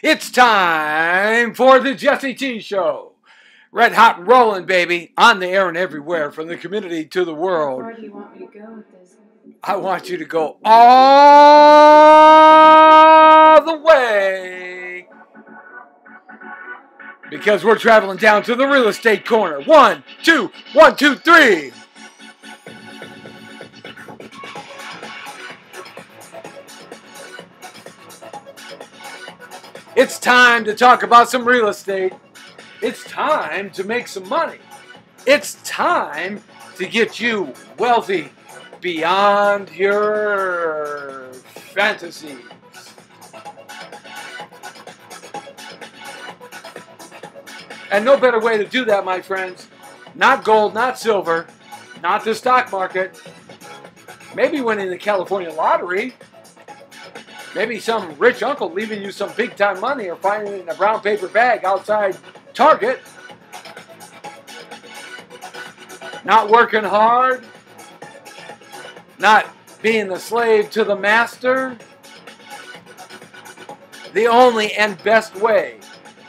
It's time for the Jesse T Show. Red hot and rolling, baby. On the air and everywhere, from the community to the world. Where do you want me to go with this? I want you to go all the way. Because we're traveling down to the real estate corner. 1, 2, 1, 2, 3. It's time to talk about some real estate. It's time to make some money. It's time to get you wealthy beyond your fantasies. And no better way to do that, my friends. Not gold, not silver, not the stock market. Maybe winning the California lottery. Maybe some rich uncle leaving you some big time money, or finding it in a brown paper bag outside Target. Not working hard. Not being the slave to the master. The only and best way,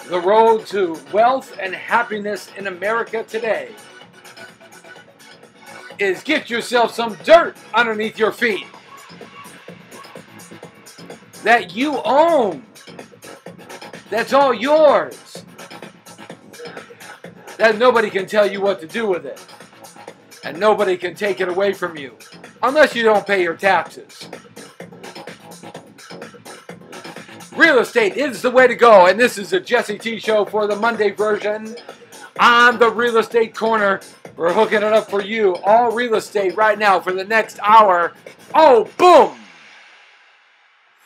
the road to wealth and happiness in America today, is get yourself some dirt underneath your feet that you own. That's all yours. That nobody can tell you what to do with it. And nobody can take it away from you. Unless you don't pay your taxes. Real estate is the way to go. And this is a Jesse T show for the Monday version. On the Real Estate Corner. We're hooking it up for you. All real estate right now for the next hour. Oh, boom!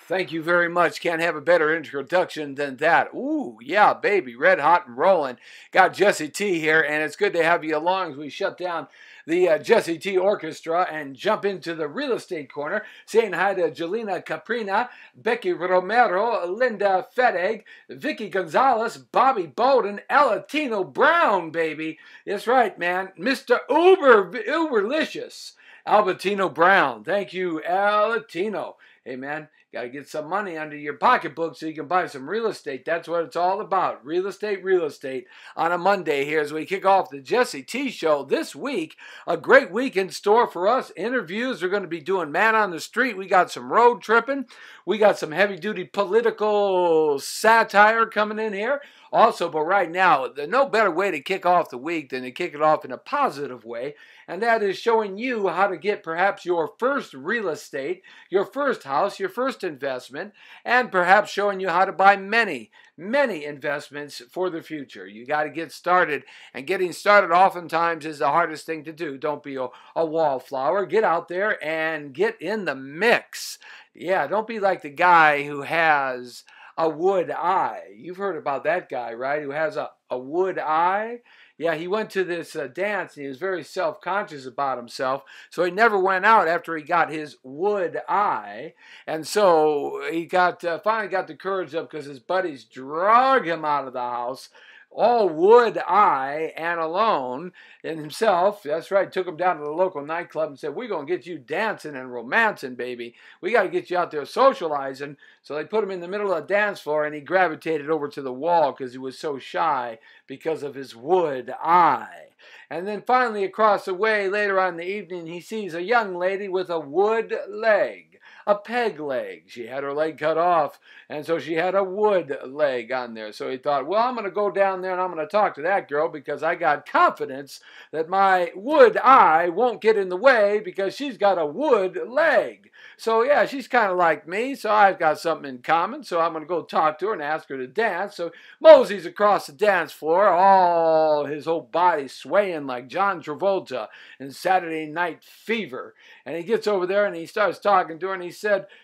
Thank you very much. Can't have a better introduction than that. Ooh, yeah, baby. Red hot and rolling. Got Jesse T here, and it's good to have you along as we shut down the Jesse T Orchestra and jump into the Real Estate Corner. Saying hi to Jelena Caprina, Becky Romero, Linda Fettig, Vicky Gonzalez, Bobby Bowden, Alatino Brown, baby. That's right, man. Mr. Uberlicious, Albertino Brown. Thank you, Alatino. Hey, man. Got to get some money under your pocketbook so you can buy some real estate. That's what it's all about. Real estate on a Monday here as we kick off the Jesse T Show this week. A great week in store for us. Interviews. We're going to be doing Man on the Street. We got some road tripping. We got some heavy-duty political satire coming in here. Also, but right now, there's no better way to kick off the week than to kick it off in a positive way, and that is showing you how to get perhaps your first real estate, your first house, your first investment, and perhaps showing you how to buy many investments for the future. You got to get started, and getting started oftentimes is the hardest thing to do. Don't be a wallflower. Get out there and get in the mix. Yeah, don't be like the guy who has a wood eye. You've heard about that guy, right? Who has a wood eye. Yeah, he went to this dance and he was very self-conscious about himself. So he never went out after he got his wood eye. And so he finally got the courage up because his buddies drug him out of the house. All wood eye and alone in himself. That's right. Took him down to the local nightclub and said, we're going to get you dancing and romancing, baby. We got to get you out there socializing. So they put him in the middle of the dance floor and he gravitated over to the wall because he was so shy because of his wood eye. And then finally across the way later on in the evening, he sees a young lady with a wood leg. A peg leg. She had her leg cut off, and so she had a wood leg on there. So he thought, well, I'm going to go down there and I'm going to talk to that girl because I got confidence that my wood eye won't get in the way because she's got a wood leg. So yeah, she's kind of like me, so I've got something in common, so I'm going to go talk to her and ask her to dance. So Mosey's across the dance floor, all his whole body swaying like John Travolta in Saturday Night Fever. And he gets over there and he starts talking to her and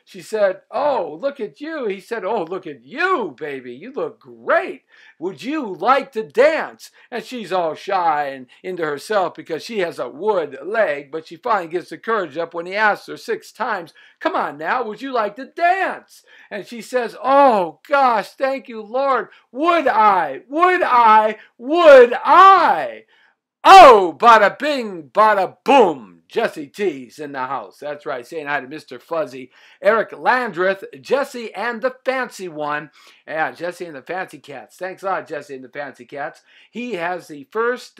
she said, oh, look at you. He said, oh, look at you, baby. You look great. Would you like to dance? And she's all shy and into herself because she has a wood leg, but she finally gets the courage up when he asks her 6 times, come on now, would you like to dance? And she says, oh, gosh, thank you, Lord. Would I? Would I? Would I? Oh, bada bing, bada boom. Jesse T's in the house. That's right. Saying hi to Mr. Fuzzy, Eric Landreth, Jesse and the Fancy One. Yeah, Jesse and the Fancy Cats. Thanks a lot, Jesse and the Fancy Cats. He has the first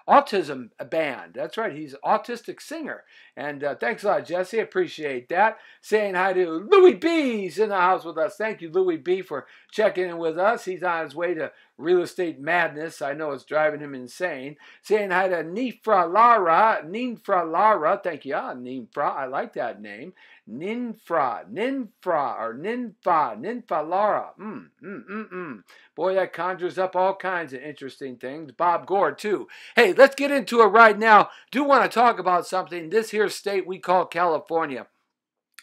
autism band. That's right. He's an autistic singer. And thanks a lot, Jesse. Appreciate that. Saying hi to Louis B's in the house with us. Thank you, Louis B, for checking in with us. He's on his way to real estate madness. I know it's driving him insane. Saying hi to Ninfra Lara. Thank you, Ninfra. I like that name. Ninfra Lara. Boy, that conjures up all kinds of interesting things. Bob Gore, too. Hey, let's get into it right now. Do want to talk about something. This here state we call California.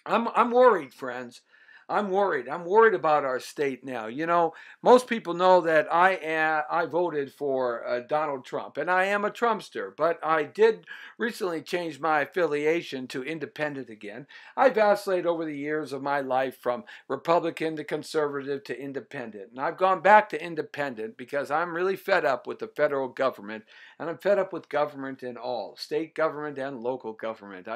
I'm worried, friends. I'm worried. I'm worried about our state now. You know, most people know that I voted for Donald Trump, and I am a Trumpster, but I did recently change my affiliation to independent again. I vacillated over the years of my life from Republican to conservative to independent, and I've gone back to independent because I'm really fed up with the federal government, and I'm fed up with government in all, state government and local government.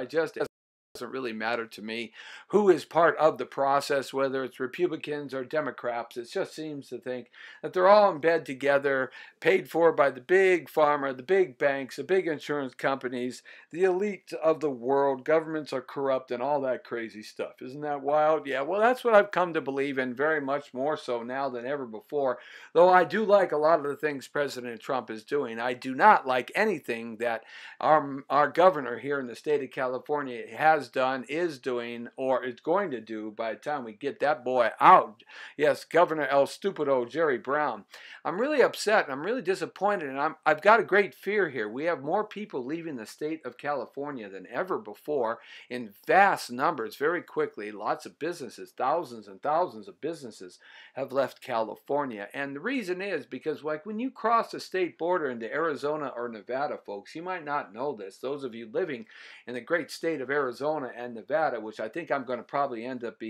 Doesn't really matter to me who is part of the process, whether it's Republicans or Democrats. It just seems to think that they're all in bed together, paid for by the big pharma, the big banks, the big insurance companies, the elite of the world. Governments are corrupt and all that crazy stuff. Isn't that wild? Yeah, well, that's what I've come to believe in, very much more so now than ever before. Though I do like a lot of the things President Trump is doing. I do not like anything that our governor here in the state of California has done, is doing, or is going to do by the time we get that boy out. Yes, Governor El Stupido Jerry Brown. I'm really upset and I'm really disappointed, and I've got a great fear here. We have more people leaving the state of California than ever before in vast numbers very quickly. Lots of businesses, thousands and thousands of businesses have left California. And the reason is because, like, when you cross the state border into Arizona or Nevada, folks, you might not know this. Those of you living in the great state of Arizona and Nevada, which I think I'm going to probably end up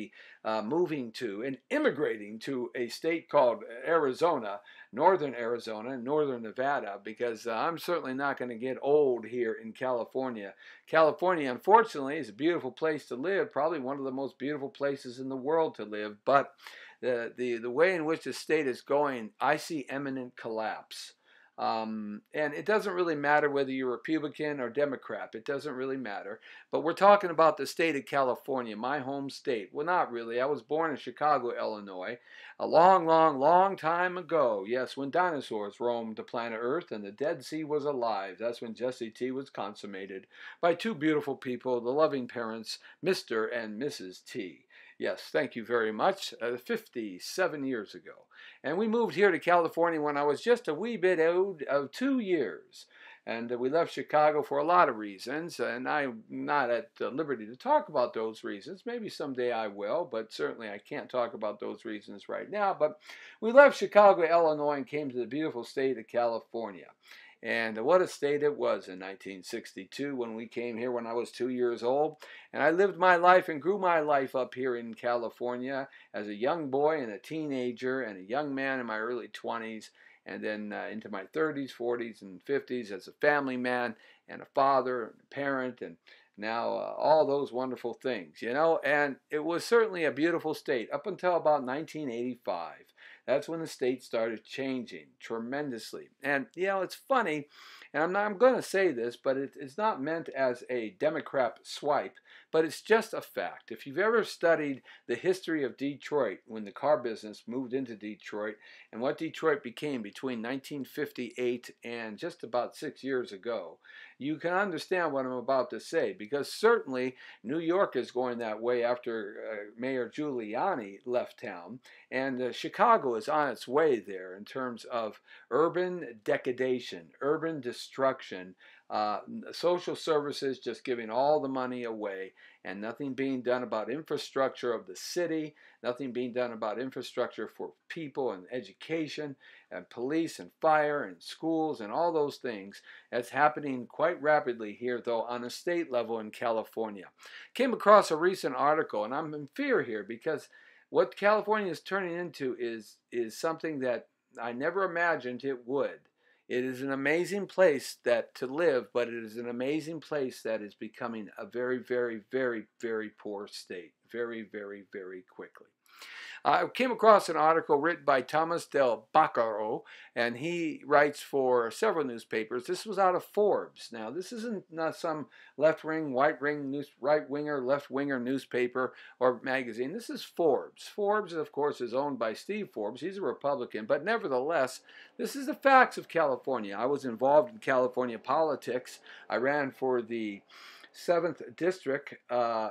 moving to and immigrating to a state called Arizona, northern Nevada, because I'm certainly not going to get old here in California. California, unfortunately, is a beautiful place to live, probably one of the most beautiful places in the world to live, but the way in which the state is going, I see imminent collapse. And it doesn't really matter whether you're Republican or Democrat. It doesn't really matter. But we're talking about the state of California, my home state. Well, not really. I was born in Chicago, Illinois, a long, long, long time ago. Yes, when dinosaurs roamed the planet Earth and the Dead Sea was alive. That's when Jesse T was consummated by two beautiful people, the loving parents, Mr. and Mrs. T. Yes, thank you very much. 57 years ago. And we moved here to California when I was just a wee bit old of 2 years. And we left Chicago for a lot of reasons, and I'm not at liberty to talk about those reasons. Maybe someday I will, but certainly I can't talk about those reasons right now. But we left Chicago, Illinois, and came to the beautiful state of California. And what a state it was in 1962 when we came here when I was 2 years old. And I lived my life and grew my life up here in California as a young boy and a teenager and a young man in my early 20s. And then into my 30s, 40s, and 50s as a family man and a father and a parent, and now all those wonderful things, you know. And it was certainly a beautiful state up until about 1985. That's when the state started changing tremendously. And, you know, it's funny, and I'm going to say this, but it's not meant as a Democrat swipe, but it's just a fact. If you've ever studied the history of Detroit, when the car business moved into Detroit, and what Detroit became between 1958 and just about 6 years ago, you can understand what I'm about to say, because certainly New York is going that way after Mayor Giuliani left town, and Chicago is on its way there in terms of urban degradation, urban destruction, social services just giving all the money away, and nothing being done about infrastructure of the city, nothing being done about infrastructure for people and education and police and fire and schools and all those things. That's happening quite rapidly here, though, on a state level in California. Came across a recent article, and I'm in fear here because what California is turning into is something that I never imagined it would. It is an amazing place to live, but it is an amazing place that is becoming a very, very, very, very poor state very, very, very quickly. I came across an article written by Thomas Del Baccaro, and he writes for several newspapers. This was out of Forbes. Now, this isn't some left-wing, right-winger, left-winger newspaper or magazine. This is Forbes. Forbes, of course, is owned by Steve Forbes. He's a Republican, but nevertheless, this is the facts of California. I was involved in California politics. I ran for the 7th District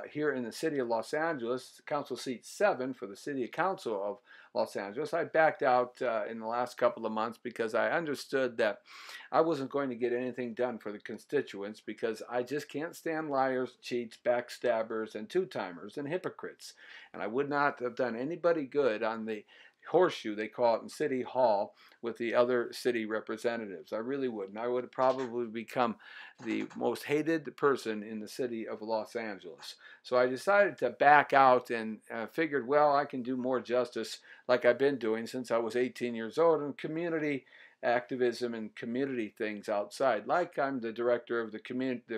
here in the city of Los Angeles, Council Seat 7 for the City Council of Los Angeles. I backed out in the last couple of months because I understood that I wasn't going to get anything done for the constituents because I just can't stand liars, cheats, backstabbers, and two-timers and hypocrites. And I would not have done anybody good on the horseshoe, they call it, in City Hall with the other city representatives. I really wouldn't. I would have probably become the most hated person in the city of Los Angeles. So I decided to back out and figured, well, I can do more justice like I've been doing since I was 18 years old in community activism and community things outside. Like I'm the director of the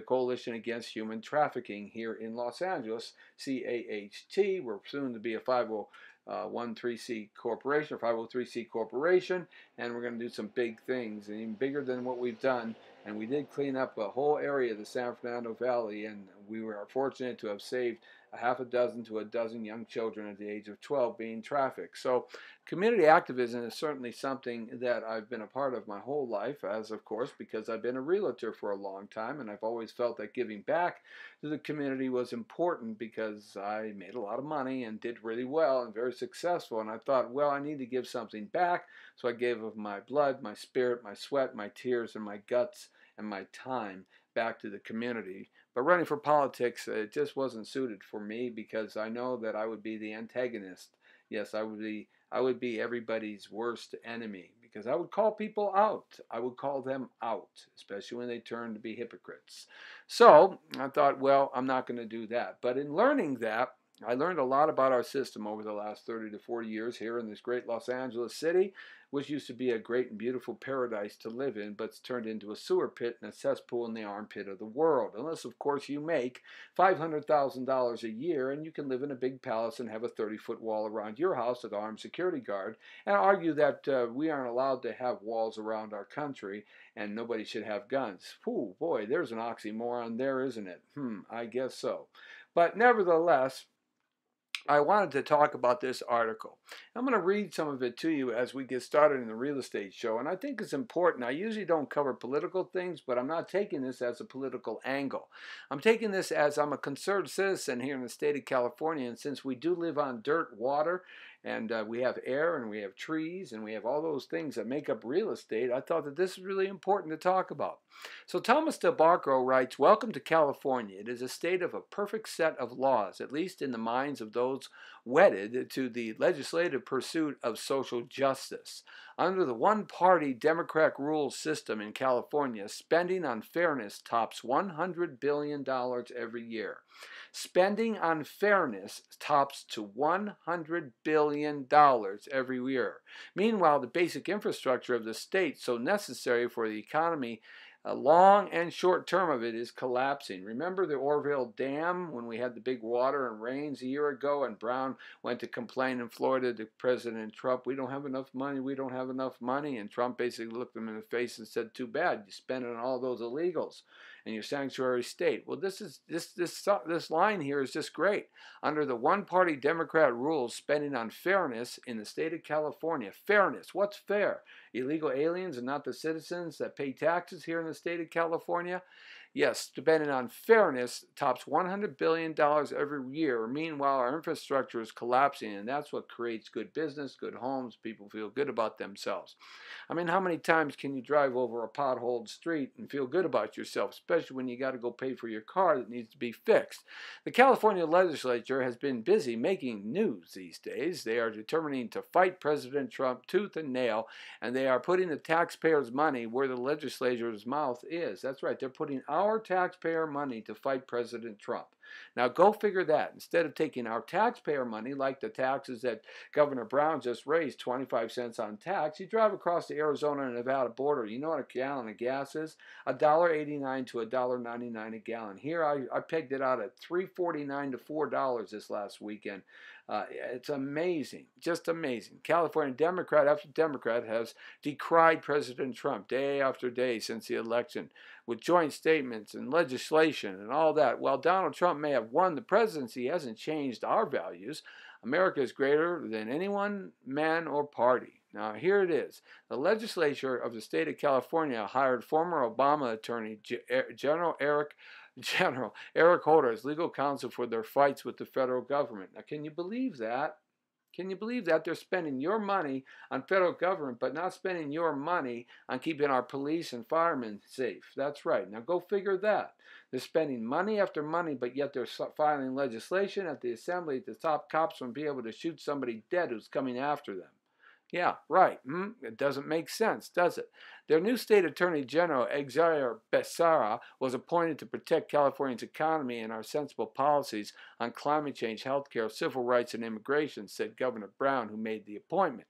Coalition Against Human Trafficking here in Los Angeles, CAHT. We're soon to be a 501c corporation, or 503c corporation, and we're going to do some big things, and even bigger than what we've done. And we did clean up a whole area of the San Fernando Valley, and we were fortunate to have saved a half a dozen to a dozen young children at the age of 12 being trafficked. So community activism is certainly something that I've been a part of my whole life, as of course, because I've been a realtor for a long time, and I've always felt that giving back to the community was important because I made a lot of money and did really well and very successful, and I thought, well, I need to give something back, so I gave of my blood, my spirit, my sweat, my tears, and my guts and my time back to the community. But running for politics, it just wasn't suited for me because I know that I would be the antagonist. Yes, I would be everybody's worst enemy because I would call people out. I would call them out, especially when they turn to be hypocrites. So I thought, well, I'm not going to do that. But in learning that, I learned a lot about our system over the last 30 to 40 years here in this great Los Angeles city, which used to be a great and beautiful paradise to live in, but it's turned into a sewer pit and a cesspool in the armpit of the world. Unless, of course, you make $500,000 a year and you can live in a big palace and have a 30-foot wall around your house with an armed security guard and argue that we aren't allowed to have walls around our country and nobody should have guns. Whew, boy, there's an oxymoron there, isn't it? I guess so. But nevertheless, I wanted to talk about this article. I'm going to read some of it to you as we get started in the real estate show, and I think it's important. I usually don't cover political things, but I'm not taking this as a political angle. I'm taking this as I'm a concerned citizen here in the state of California, and since we do live on dirt, water, and we have air, and we have trees, and we have all those things that make up real estate, I thought that this is really important to talk about. So Thomas DeBarco writes, "Welcome to California. It is a state of a perfect set of laws, at least in the minds of those wedded to the legislative pursuit of social justice. Under the one-party Democrat rule system in California, spending on fairness tops $100 billion every year. Spending on fairness tops to $100 billion every year. Meanwhile, the basic infrastructure of the state, so necessary for the economy, long and short term of it, is collapsing. Remember the Orville Dam when we had the big water and rains a year ago and Brown went to complain in Florida to President Trump, we don't have enough money, we don't have enough money, and Trump basically looked him in the face and said, too bad, you spend it on all those illegals in your sanctuary state. Well, this line here is just great. Under the one-party Democrat rules, spending on fairness in the state of California. Fairness, what's fair? Illegal aliens and not the citizens that pay taxes here in the state of California? Yes, spending on fairness tops $100 billion every year. Meanwhile, our infrastructure is collapsing, and that's what creates good business, good homes. People feel good about themselves. I mean, how many times can you drive over a potholed street and feel good about yourself, especially when you got to go pay for your car that needs to be fixed? The California legislature has been busy making news these days. They are determining to fight President Trump tooth and nail, and they are putting the taxpayers' money where the legislature's mouth is. That's right, they're putting our taxpayer money to fight President Trump. Now go figure that. Instead of taking our taxpayer money, like the taxes that Governor Brown just raised, 25 cents on tax, you drive across the Arizona and Nevada border. You know what a gallon of gas is? $1.89 to $1.99 a gallon. Here I pegged it out at $3.49 to $4 this last weekend. It's amazing, just amazing. California Democrat after Democrat has decried President Trump day after day since the election with joint statements and legislation and all that. While Donald Trump may have won the presidency, he hasn't changed our values. America is greater than anyone, man, or party. Now, here it is. The legislature of the state of California hired former Obama attorney General Eric Holder as legal counsel for their fights with the federal government. Now, can you believe that? Can you believe that? They're spending your money on federal government, but not spending your money on keeping our police and firemen safe. That's right. Now go figure that. They're spending money after money, but yet they're filing legislation at the assembly to stop cops from being able to shoot somebody dead who's coming after them. Yeah, right. It doesn't make sense, does it? Their new state attorney general, Xavier Becerra, was appointed to protect California's economy and our sensible policies on climate change, health care, civil rights, and immigration, said Governor Brown, who made the appointment.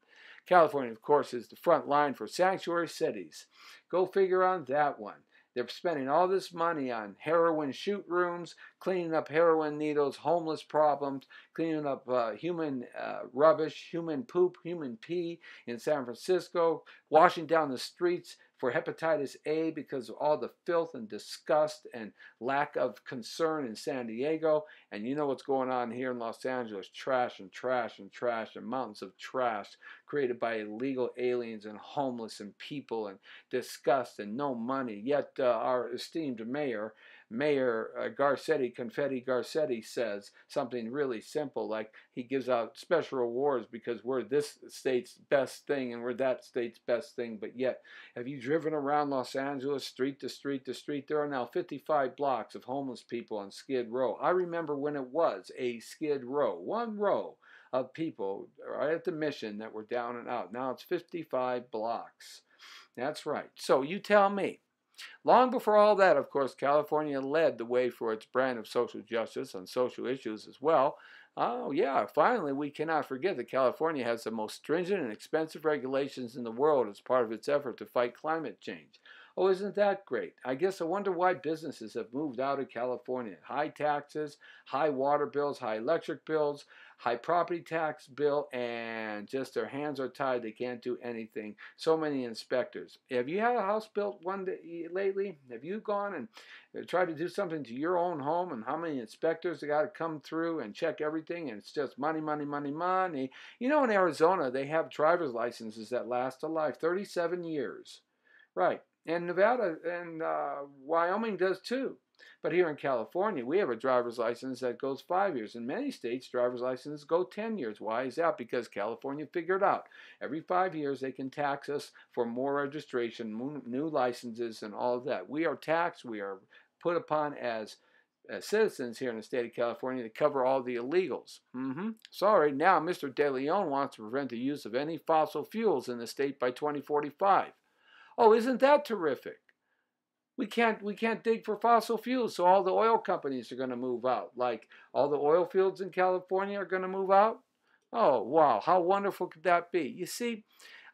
California, of course, is the front line for sanctuary cities. Go figure on that one. They're spending all this money on heroin shoot rooms, cleaning up heroin needles, homeless problems, cleaning up human rubbish, human poop, human pee in San Francisco, washing down the streets for hepatitis A because of all the filth and disgust and lack of concern in San Diego. And you know what's going on here in Los Angeles. Trash and trash and trash and mountains of trash created by illegal aliens and homeless and people and disgust and no money. Yet our esteemed mayor Garcetti, Confetti Garcetti, says something really simple, like he gives out special awards because we're this state's best thing and we're that state's best thing. But yet, have you driven around Los Angeles, street to street to street? There are now 55 blocks of homeless people on Skid Row. I remember when it was a Skid Row, one row of people right at the Mission that were down and out. Now it's 55 blocks. That's right. So you tell me. Long before all that, of course, California led the way for its brand of social justice on social issues as well. Oh, yeah, finally, we cannot forget that California has the most stringent and expensive regulations in the world as part of its effort to fight climate change. Oh, isn't that great? I wonder why businesses have moved out of California. High taxes, high water bills, high electric bills, high property tax bill, and just their hands are tied. They can't do anything. So many inspectors. Have you had a house built one day lately? Have you gone and tried to do something to your own home? And how many inspectors they got to come through and check everything? And it's just money, money, money, money. You know, in Arizona, they have driver's licenses that last a life, 37 years. Right. And Nevada and Wyoming does too. But here in California, we have a driver's license that goes 5 years. In many states, driver's licenses go 10 years. Why is that? Because California figured out every 5 years they can tax us for more registration, new licenses, and all of that. We are taxed. We are put upon as citizens here in the state of California to cover all the illegals. Sorry, now Mr. De Leon wants to prevent the use of any fossil fuels in the state by 2045. Oh, isn't that terrific? We can't dig for fossil fuels, so all the oil companies are going to move out. Like all the oil fields in California are going to move out. Oh, wow, how wonderful could that be? You see,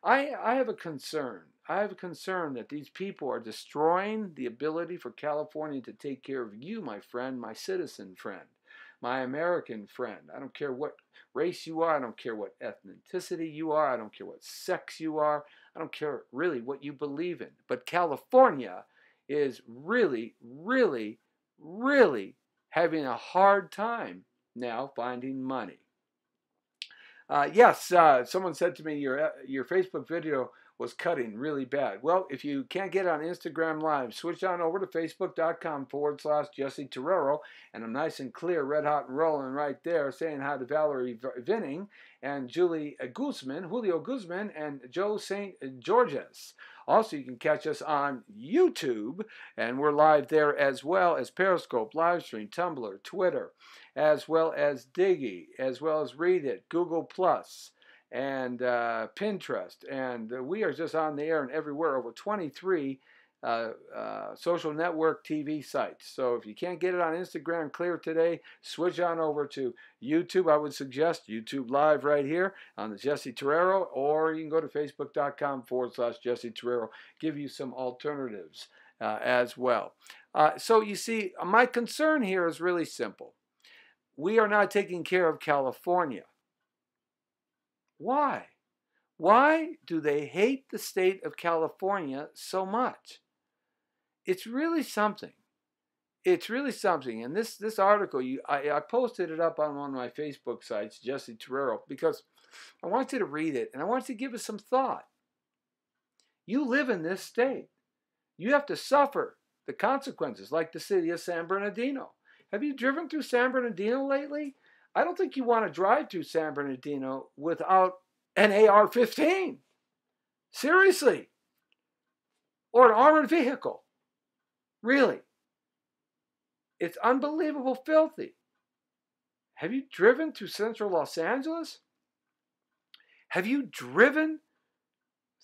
I have a concern. I have a concern that these people are destroying the ability for California to take care of you, my friend, my citizen friend, my American friend. I don't care what race you are. I don't care what ethnicity you are. I don't care what sex you are. I don't care really what you believe in. But California is really, really, really having a hard time now finding money. Yes, someone said to me your Facebook video was cutting really bad. Well, if you can't get on Instagram Live, switch on over to facebook.com/Jesse Torrero, and I'm nice and clear, red hot and rolling right there, saying hi to Valerie Vinning and Julio Guzman, and Joe St. Georges. Also, you can catch us on YouTube, and we're live there as well as Periscope, Livestream, Tumblr, Twitter, as well as Diggy, as well as Read It, Google+, and Pinterest. And we are just on the air and everywhere, over 23 social network TV sites. So if you can't get it on Instagram clear today, switch on over to YouTube. I would suggest YouTube Live right here on the Jesse Torrero, or you can go to facebook.com/Jesse Torrero. Give you some alternatives as well. So you see, my concern here is really simple. We are not taking care of California. Why? Why do they hate the state of California so much? It's really something. It's really something. And this article, I posted it up on one of my Facebook sites, Jesse Torrero, because I want you to read it and I want you to give it some thought. You live in this state. You have to suffer the consequences, like the city of San Bernardino. Have you driven through San Bernardino lately? I don't think you want to drive through San Bernardino without an AR-15. Seriously. Or an armored vehicle. Really. It's unbelievable filthy. Have you driven through central Los Angeles? Have you driven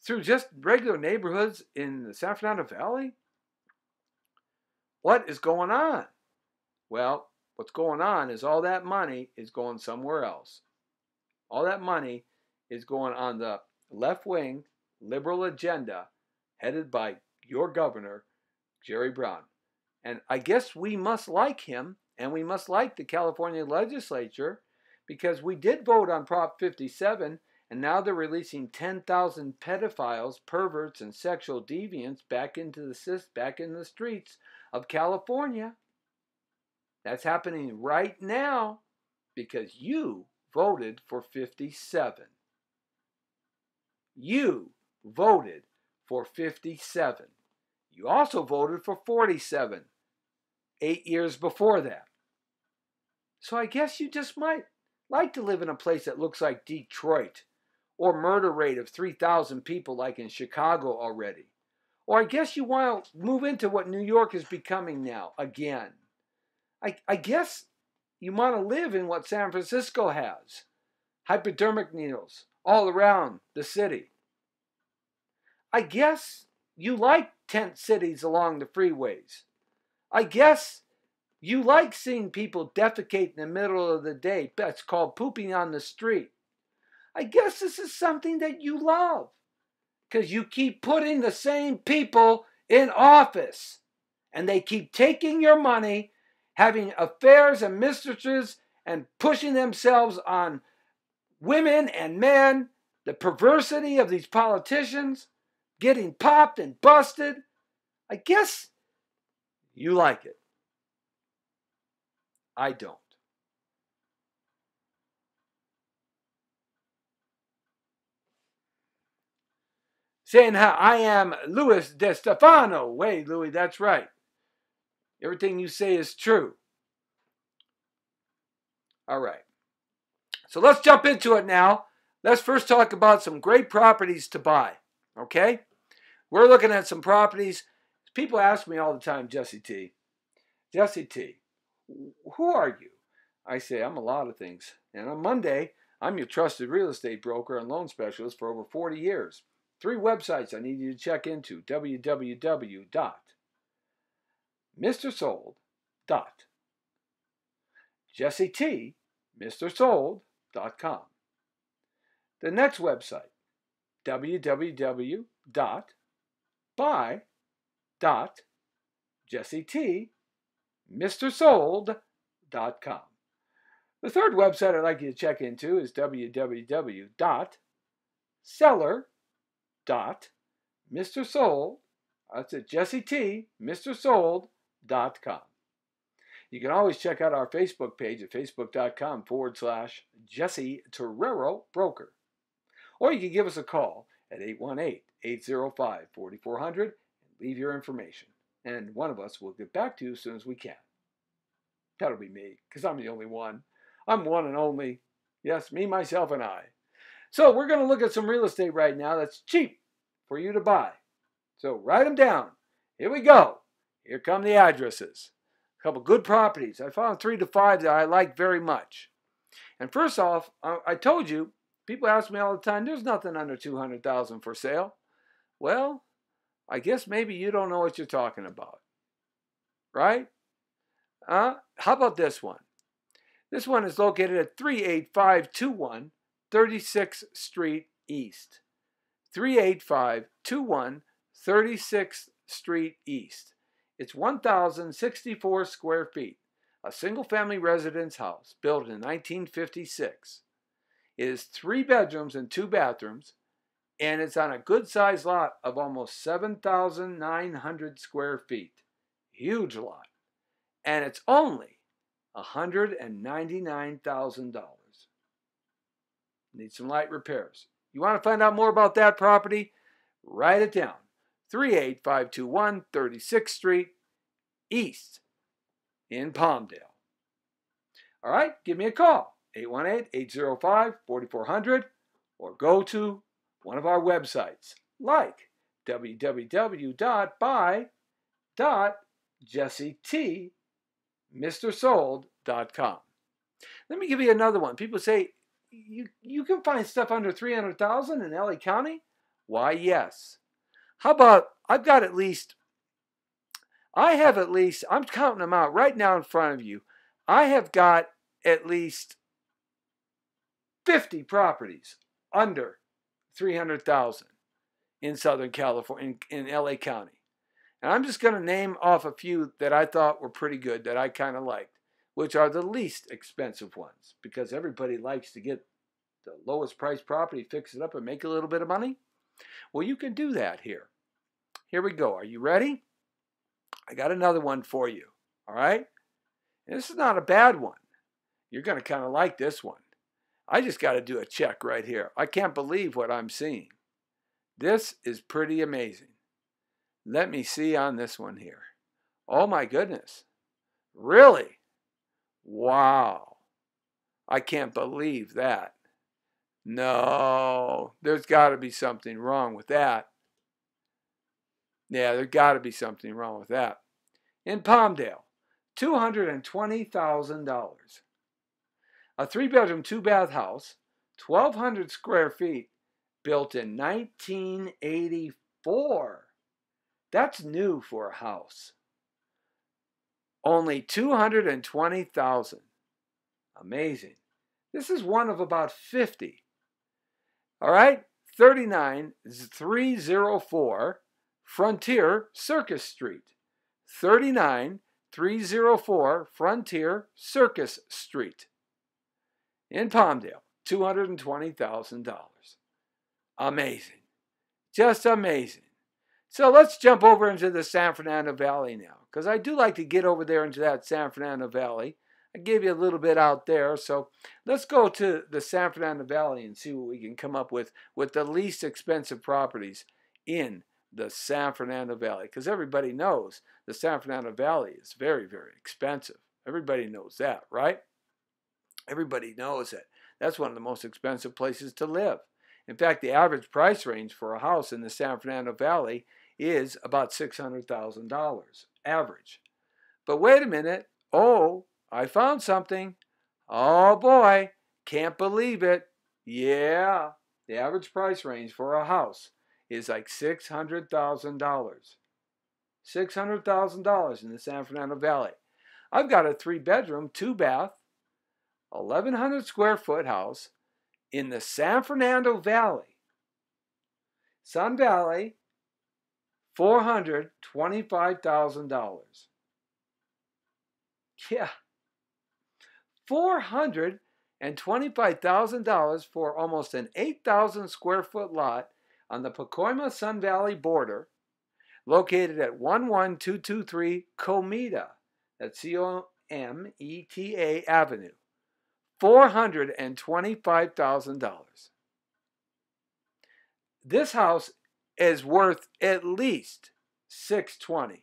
through just regular neighborhoods in the San Fernando Valley? What is going on? Well, what's going on is all that money is going somewhere else. All that money is going on the left-wing liberal agenda headed by your governor, Jerry Brown. And I guess we must like him, and we must like the California legislature, because we did vote on Prop 57, and now they're releasing 10,000 pedophiles, perverts, and sexual deviants back in the streets of California. That's happening right now because you voted for 57. You voted for 57. You also voted for 47 8 years before that. So I guess you just might like to live in a place that looks like Detroit, or murder rate of 3,000 people like in Chicago already. Or I guess you want to move into what New York is becoming now, again. I guess you want to live in what San Francisco has. Hypodermic needles all around the city. I guess you like tent cities along the freeways. I guess you like seeing people defecate in the middle of the day. That's called pooping on the street. I guess this is something that you love because you keep putting the same people in office and they keep taking your money, having affairs and mistresses and pushing themselves on women and men, the perversity of these politicians, getting popped and busted. I guess you like it. I don't. Saying how I am Louis De Stefano. Wait, Louis, that's right. Everything you say is true. All right. So let's jump into it now. Let's first talk about some great properties to buy. Okay? We're looking at some properties. People ask me all the time, Jesse T, who are you? I say, I'm a lot of things. And on Monday, I'm your trusted real estate broker and loan specialist for over 40 years. 3 websites I need you to check into. www.MrSold.JesseTMrSold.com. The next website, www.buy.JesseTMrSold.com. The third website I'd like you to check into is www.seller.MrSold. That's at JesseTMrSold.com. You can always check out our Facebook page at facebook.com/Jesse Torrero Broker. Or you can give us a call at 818-805-4400 and leave your information. And one of us will get back to you as soon as we can. That'll be me, because I'm the only one. I'm one and only. Yes, me, myself, and I. So we're going to look at some real estate right now that's cheap for you to buy. So write them down. Here we go. Here come the addresses. A couple good properties. I found 3 to 5 that I like very much. And first off, I told you, people ask me all the time, there's nothing under $200,000 for sale. Well, I guess maybe you don't know what you're talking about. Right? How about this one? This one is located at 38521 36th Street East. 38521 36th Street East. It's 1,064 square feet. A single-family residence house built in 1956. It is 3 bedrooms and 2 bathrooms, and it's on a good-sized lot of almost 7,900 square feet. Huge lot. And it's only $199,000. Need some light repairs. You want to find out more about that property? Write it down. 38521 36th Street East in Palmdale. All right, give me a call. 818-805-4400 or go to one of our websites like www.buy.JesseTMrSold.com. Let me give you another one. People say, you can find stuff under $300,000 in LA County? Why, yes. How about, I'm counting them out right now in front of you. I have got at least 50 properties under $300,000 in Southern California, in LA County. And I'm just going to name off a few that I thought were pretty good, that I kind of liked, which are the least expensive ones, because everybody likes to get the lowest price property, fix it up, and make a little bit of money. Well, you can do that here. Here we go. Are you ready? I got another one for you. All right? And this is not a bad one. You're going to kind of like this one. I just got to do a check right here. I can't believe what I'm seeing. This is pretty amazing. Let me see on this one here. Oh my goodness. Really? Wow. I can't believe that. No, there's got to be something wrong with that. Yeah, there's got to be something wrong with that. In Palmdale, $220,000. A 3-bedroom, 2-bath house, 1,200 square feet, built in 1984. That's new for a house. Only $220,000. Amazing. This is one of about 50. All right, 39304 Frontier Circus Street. 39304 Frontier Circus Street. In Palmdale, $220,000. Amazing. Just amazing. So let's jump over into the San Fernando Valley now, because I do like to get over there into that San Fernando Valley. I gave you a little bit out there, so let's go to the San Fernando Valley and see what we can come up with the least expensive properties in the San Fernando Valley, because everybody knows the San Fernando Valley is very, very expensive. Everybody knows that, right? Everybody knows it. That's one of the most expensive places to live. In fact, the average price range for a house in the San Fernando Valley is about $600,000 average. But wait a minute. Oh, I found something. Oh boy, can't believe it. Yeah, the average price range for a house is like $600,000. $600,000 in the San Fernando Valley. I've got a 3-bedroom, 2-bath, 1,100 square foot house in the San Fernando Valley. Sun Valley, $425,000. Yeah. $425,000 for almost an 8,000 square foot lot on the Pacoima Sun Valley border, located at 11223 Cometa, that's Cometa Avenue. $425,000. This house is worth at least $620,000.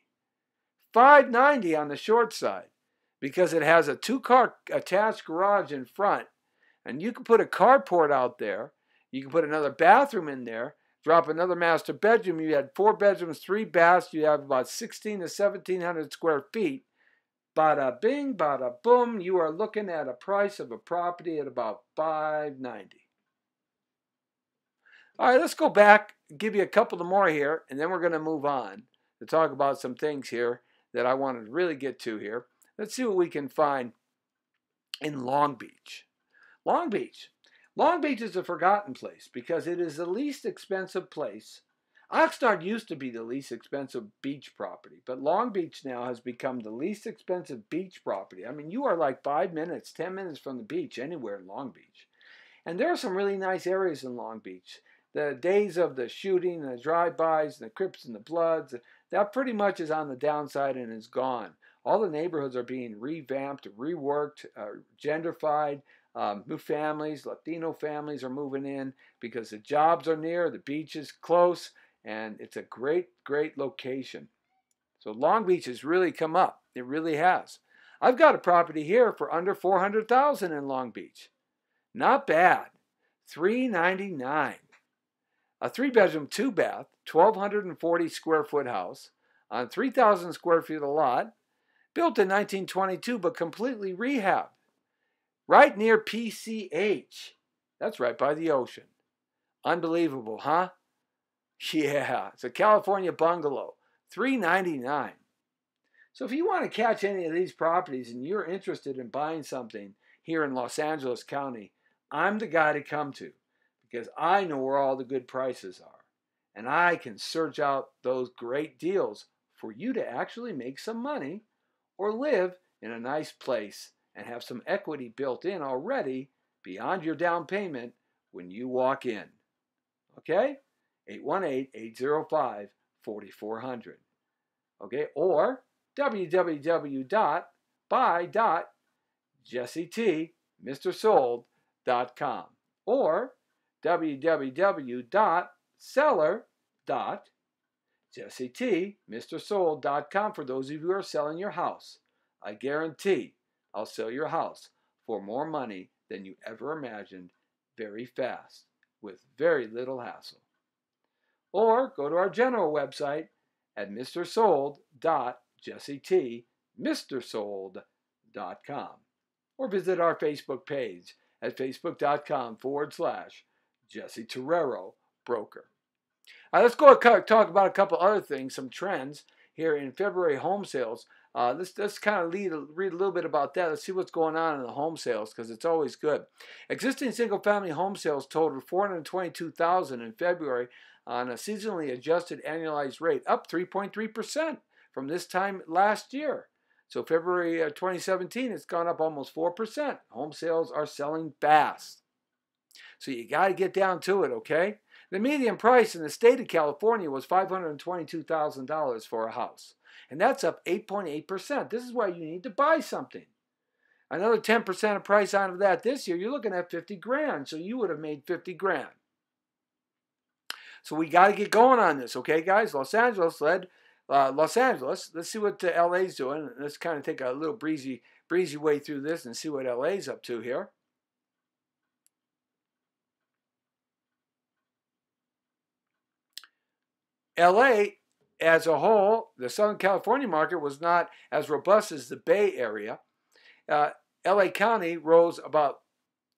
$590,000 on the short side, because it has a 2-car attached garage in front, and you can put a carport out there. You can put another bathroom in there, drop another master bedroom. You had 4 bedrooms, 3 baths. You have about 1,600 to 1,700 square feet. Bada bing, bada boom. You are looking at a price of a property at about $590,000. All right, let's go back, give you a couple of more here, and then we're going to move on to talk about some things here that I wanted to really get to here. Let's see what we can find in Long Beach. Long Beach. Long Beach is a forgotten place because it is the least expensive place. Oxnard used to be the least expensive beach property, but Long Beach now has become the least expensive beach property. I mean, you are like 5 minutes, 10 minutes from the beach anywhere in Long Beach. And there are some really nice areas in Long Beach. The days of the shooting, the drive-bys, the Crips and the Bloods, that pretty much is on the downside and is gone. All the neighborhoods are being revamped, reworked, gentrified. New families, Latino families are moving in because the jobs are near, the beach is close, and it's a great, great location. So Long Beach has really come up. It really has. I've got a property here for under $400,000 in Long Beach. Not bad. $399,000. A 3-bedroom, 2-bath, 1,240 square foot house on 3,000 square feet of lot, built in 1922 but completely rehabbed. Right near PCH. That's right by the ocean. Unbelievable, huh? Yeah, it's a California bungalow. $399,000. So if you want to catch any of these properties and you're interested in buying something here in Los Angeles County, I'm the guy to come to, because I know where all the good prices are. And I can search out those great deals for you to actually make some money or live in a nice place and have some equity built in already beyond your down payment when you walk in. Okay? 818-805-4400. Okay? Or www.buy.jessetmrsold.com or www.seller.jessetmrsold.com for those of you who are selling your house. I guarantee I'll sell your house for more money than you ever imagined very fast with very little hassle. Or go to our general website at mrsold.jessetmrsold.com or visit our Facebook page at facebook.com/Jesse Torrero Broker. Let's go talk about a couple other things, some trends here in February home sales. Let's kind of read a little bit about that. Let's see what's going on in the home sales because it's always good. Existing single-family home sales totaled 422,000 in February on a seasonally adjusted annualized rate, up 3.3% from this time last year. So February 2017, it's gone up almost 4%. Home sales are selling fast. So you got to get down to it, okay? The median price in the state of California was $522,000 for a house. And that's up 8.8%. This is why you need to buy something. Another 10% of price out of that this year, you're looking at 50 grand. So you would have made 50 grand. So we got to get going on this, okay, guys? Los Angeles led Los Angeles. Let's see what LA's doing. Let's kind of take a little breezy way through this and see what LA's up to here. LA as a whole, the Southern California market was not as robust as the Bay Area. LA County rose about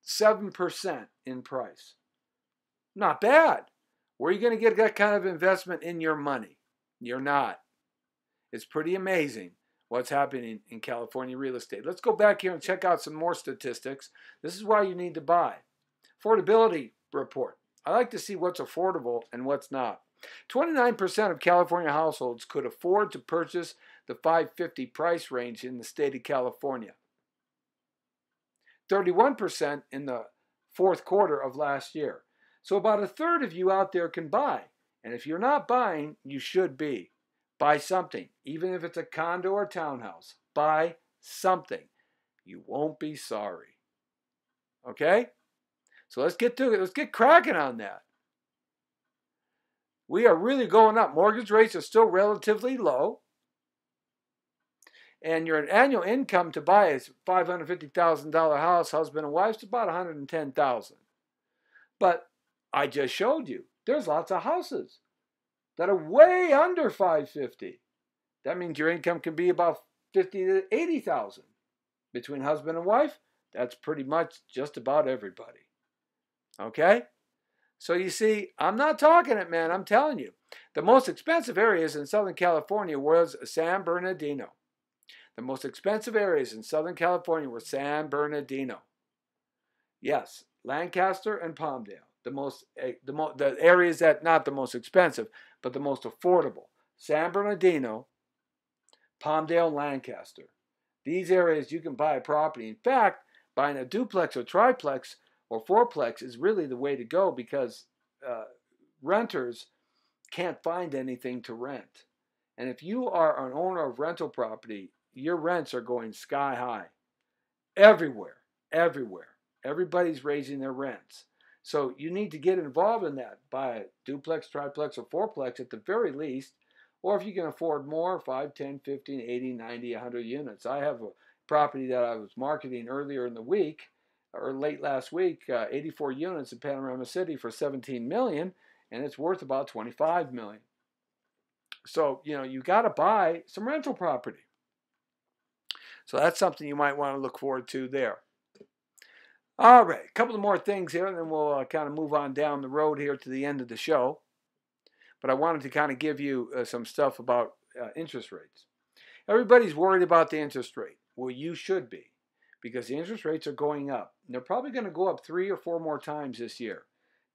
7% in price. Not bad. Where are you going to get that kind of investment in your money? You're not. It's pretty amazing what's happening in California real estate. Let's go back here and check out some more statistics. This is why you need to buy. Affordability report. I like to see what's affordable and what's not. 29% of California households could afford to purchase the $550 price range in the state of California. 31% in the fourth quarter of last year. So about a third of you out there can buy. And if you're not buying, you should be. Buy something, even if it's a condo or townhouse. Buy something. You won't be sorry. Okay? So let's get to it. Let's get cracking on that. We are really going up. Mortgage rates are still relatively low. And your annual income to buy a $550,000 house, husband and wife, is about $110,000. But I just showed you, there's lots of houses that are way under $550,000. That means your income can be about $50,000 to $80,000. Between husband and wife, that's pretty much just about everybody. Okay? So you see, I'm not talking it, man. I'm telling you. The most expensive areas in Southern California was San Bernardino. The most expensive areas in Southern California were San Bernardino. Yes, Lancaster and Palmdale. The areas that, not the most expensive, but the most affordable. San Bernardino, Palmdale, Lancaster. These areas you can buy a property. In fact, buying a duplex or triplex or fourplex is really the way to go because renters can't find anything to rent. And if you are an owner of rental property, your rents are going sky high. Everywhere, everywhere. Everybody's raising their rents. So you need to get involved in that. Buy a duplex, triplex, or fourplex at the very least. Or if you can afford more, 5, 10, 15, 80, 90, 100 units. I have a property that I was marketing earlier in the week, or late last week, 84 units in Panorama City for $17 million, and it's worth about $25 million. So, you got to buy some rental property. So that's something you might want to look forward to there. All right, a couple of more things here, and then we'll kind of move on down the road here to the end of the show. But I wanted to kind of give you some stuff about interest rates. Everybody's worried about the interest rate. Well, you should be, because the interest rates are going up. And they're probably going to go up 3 or 4 more times this year.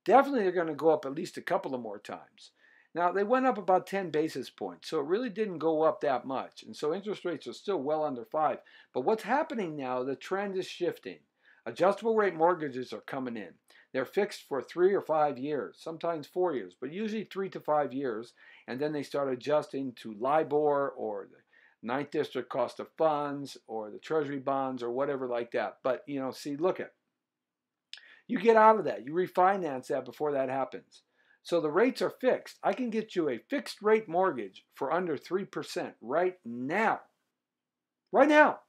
Definitely they're going to go up at least a couple of more times. Now, they went up about 10 basis points, so it really didn't go up that much. And so interest rates are still well under 5. But what's happening now, the trend is shifting. Adjustable rate mortgages are coming in. They're fixed for 3 or 5 years, sometimes 4 years, but usually 3 to 5 years. And then they start adjusting to LIBOR or the Ninth District cost of funds or the Treasury bonds or whatever like that. But, you know, see, look at. You get out of that. You refinance that before that happens. So the rates are fixed. I can get you a fixed rate mortgage for under 3% right now. Right now.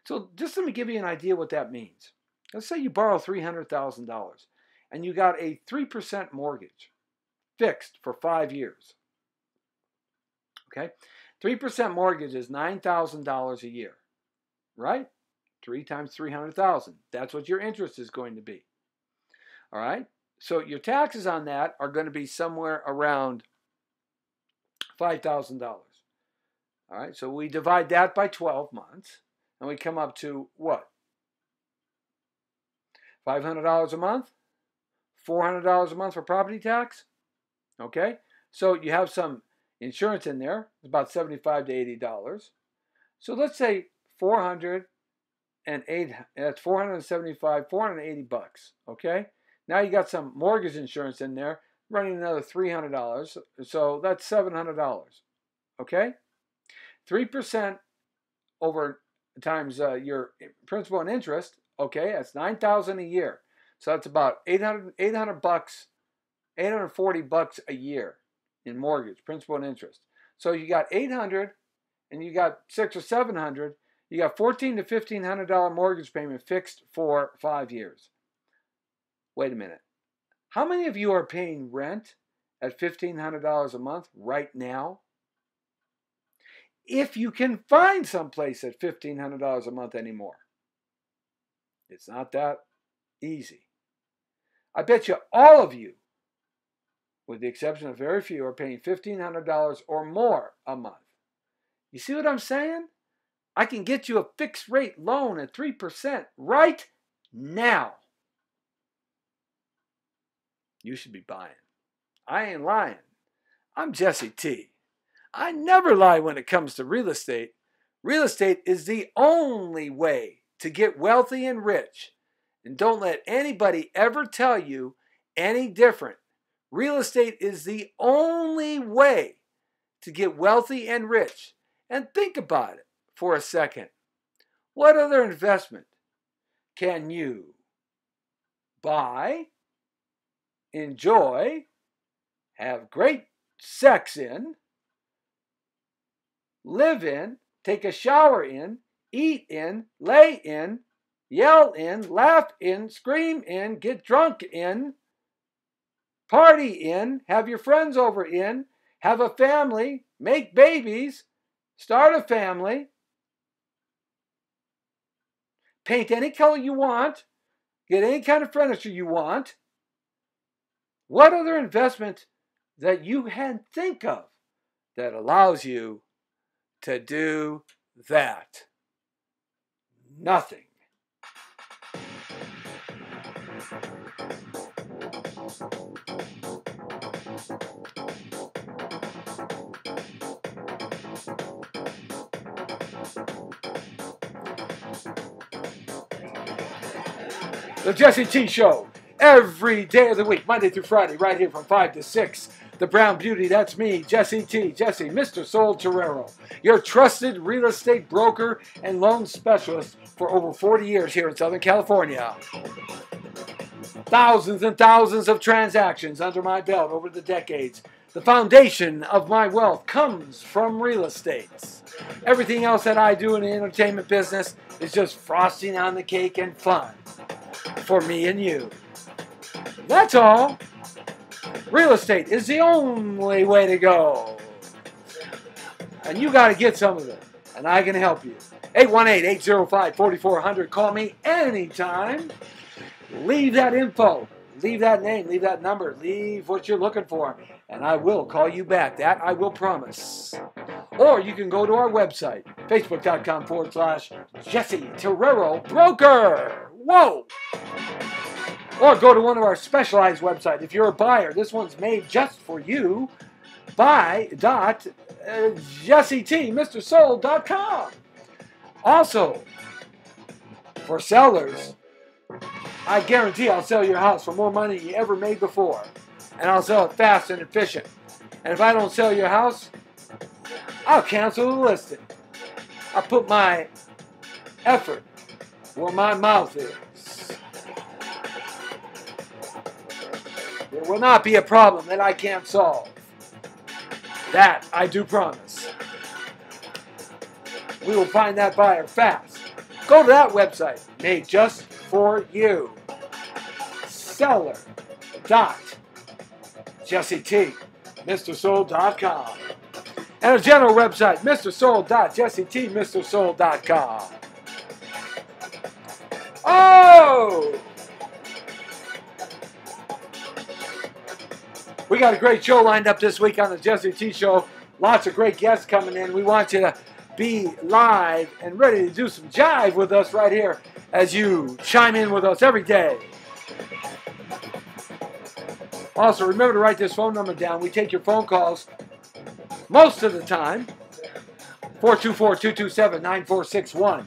So just let me give you an idea what that means. Let's say you borrow $300,000 and you got a 3% mortgage fixed for 5 years. Okay? 3% mortgage is $9,000 a year. Right? 3 times 300,000. That's what your interest is going to be. All right? So your taxes on that are going to be somewhere around $5,000. All right, so we divide that by 12 months, and we come up to what? $500 a month? $400 a month for property tax? Okay, so you have some insurance in there. It's about $75 to $80. So let's say 408. That's 475, 480 bucks. Okay. Now you got some mortgage insurance in there, running another $300, so that's $700. Okay, 3% over times your principal and interest. Okay, that's $9,000 a year, so that's about 800 bucks, 840 bucks a year in mortgage, principal and interest. So you got 800, and you got 600 or 700. You got $1,400 to $1,500 mortgage payment fixed for 5 years. Wait a minute. How many of you are paying rent at $1,500 a month right now? If you can find someplace at $1,500 a month anymore. It's not that easy. I bet you all of you, with the exception of very few, are paying $1,500 or more a month. You see what I'm saying? I can get you a fixed rate loan at 3% right now. You should be buying. I ain't lying. I'm Jesse T. I never lie when it comes to real estate. Real estate is the only way to get wealthy and rich. And don't let anybody ever tell you any different. Real estate is the only way to get wealthy and rich. And think about it for a second. What other investment can you buy, enjoy, have great sex in, live in, take a shower in, eat in, lay in, yell in, laugh in, scream in, get drunk in, party in, have your friends over in, have a family, make babies, start a family, paint any color you want, get any kind of furniture you want. What other investment that you can think of that allows you to do that? Nothing. The Jesse T Show. Every day of the week, Monday through Friday, right here from 5 to 6. The Brown Beauty, that's me, Jesse T. Jesse, Mr. Soul Torrero, your trusted real estate broker and loan specialist for over 40 years here in Southern California. Thousands and thousands of transactions under my belt over the decades. The foundation of my wealth comes from real estate. Everything else that I do in the entertainment business is just frosting on the cake and fun for me and you. That's all. Real estate is the only way to go. And you got to get some of it. And I can help you. 818-805-4400. Call me anytime. Leave that info. Leave that name. Leave that number. Leave what you're looking for. And I will call you back. That I will promise. Or you can go to our website. Facebook.com/Jesse Torrero Broker. Whoa. Or go to one of our specialized websites. If you're a buyer, this one's made just for you. Buy.jessetmrsold.com. Also, for sellers, I guarantee I'll sell your house for more money than you ever made before. And I'll sell it fast and efficient. And if I don't sell your house, I'll cancel the listing. I'll put my effort where my mouth is. There will not be a problem that I can't solve. That I do promise. We will find that buyer fast. Go to that website, made just for you. Seller.jessetmrsold.com. And a general website, mrsold.jessetmrsold.com. Oh! We got a great show lined up this week on the Jesse T Show. Lots of great guests coming in. We want you to be live and ready to do some jive with us right here as you chime in with us every day. Also, remember to write this phone number down. We take your phone calls most of the time. 424-227-9461.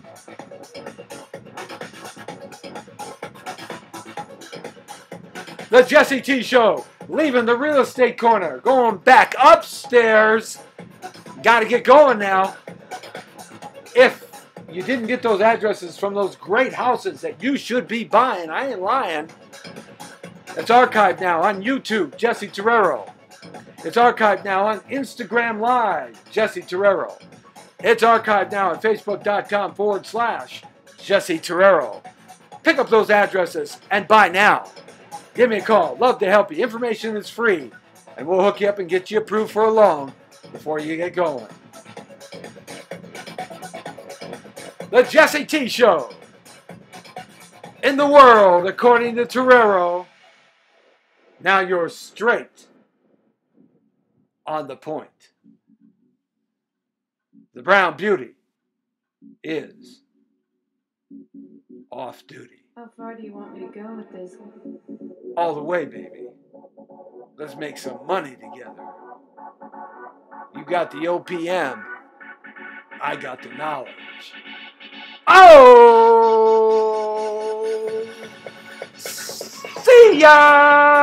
The Jesse T Show. Leaving the real estate corner. Going back upstairs. Got to get going now. If you didn't get those addresses from those great houses that you should be buying, I ain't lying. It's archived now on YouTube, Jesse Torrero. It's archived now on Instagram Live, Jesse Torrero. It's archived now at Facebook.com/Jesse Torrero. Pick up those addresses and buy now. Give me a call. Love to help you. Information is free. And we'll hook you up and get you approved for a loan before you get going. The Jesse T Show. In the world, according to Torrero. Now you're straight on the point. The Brown Beauty is off duty. How far do you want me to go with this? All the way, baby. Let's make some money together. You got the OPM. I got the knowledge. Oh! See ya!